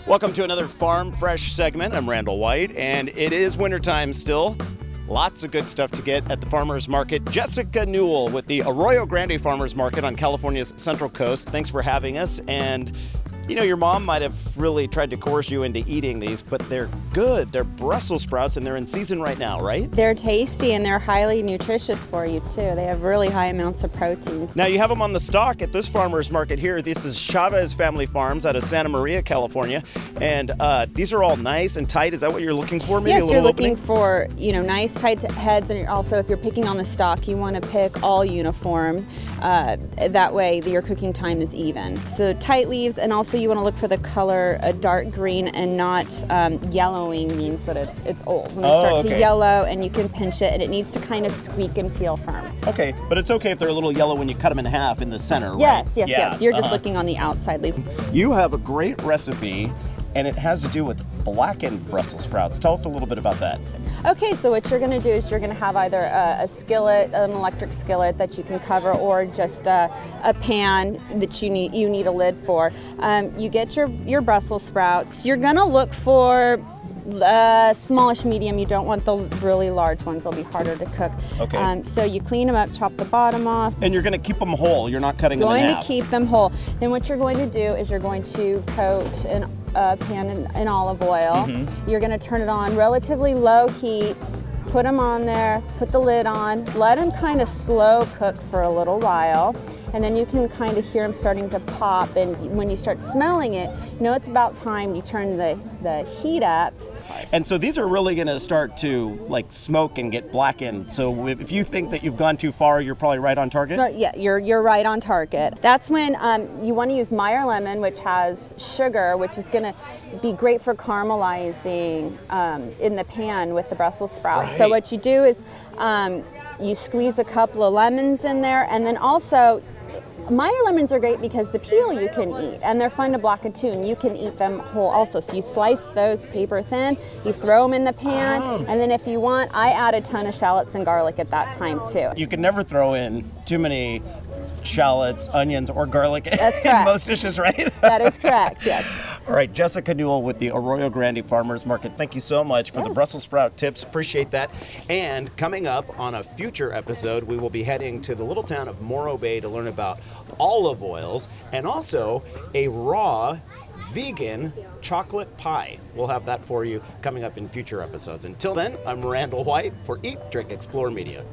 Welcome to another Farm Fresh segment. I'm Randall White, and it is wintertime still. Lots of good stuff to get at the farmers market. Jessica Newell with the Arroyo Grande Farmers Market on California's Central Coast. Thanks for having us. And you know, your mom might have really tried to coerce you into eating these, but they're good. They're Brussel sprouts, and they're in season right now, right? They're tasty, and they're highly nutritious for you, too. They have really high amounts of protein. Now, you have them on the stalk at this farmer's market here. This is Chavez Family Farms out of Santa Maria, California. And these are all nice and tight. Is that what you're looking for? Maybe yes, a you're little looking opening? for, nice tight heads, and also if you're picking on the stalk, you want to pick all uniform. That way, your cooking time is even. So tight leaves, and also you want to look for the color a dark green and not yellowing means that it's old. When they start to yellow, and you can pinch it, and it needs to kind of squeak and feel firm. Okay, but it's okay if they're a little yellow when you cut them in half in the center, right? Yes. You're just looking on the outside leaves. You have a great recipe, and it has to do with blackened Brussels sprouts. Tell us a little bit about that. Okay, so what you're going to do is you're going to have either a skillet, an electric skillet that you can cover, or just a pan that you need a lid for. You get your Brussels sprouts. You're going to look for smallish medium. You don't want the really large ones. They'll be harder to cook. Okay. So you clean them up, chop the bottom off. And you're going to keep them whole. You're not cutting them in half. Going to keep them whole. Then what you're going to do is you're going to coat a pan in olive oil. Mm-hmm. You're going to turn it on relatively low heat. Put them on there, put the lid on, let them kind of slow cook for a little while, and then you can kind of hear them starting to pop, and when you start smelling it, you know it's about time you turn the heat up. And so these are really going to start to like smoke and get blackened. So if you think that you've gone too far, you're probably right on target? So, yeah, you're right on target. That's when you want to use Meyer lemon, which has sugar, which is going to be great for caramelizing in the pan with the Brussels sprouts. Right. So what you do is you squeeze a couple of lemons in there, and then also Meyer lemons are great because the peel you can eat, and they're fun to blacken too, and you can eat them whole also. So you slice those paper thin, you throw them in the pan, and then if you want, I add a ton of shallots and garlic at that time too. You can never throw in too many shallots, onions, or garlic That's in correct. most dishes, right? That is correct, yes. All right, Jessica Newell with the Arroyo Grande Farmers Market. Thank you so much for the Brussels sprout tips. Appreciate that. And coming up on a future episode, we will be heading to the little town of Morro Bay to learn about olive oils and also a raw vegan chocolate pie. We'll have that for you coming up in future episodes. Until then, I'm Randall White for Eat, Drink, Explore Media.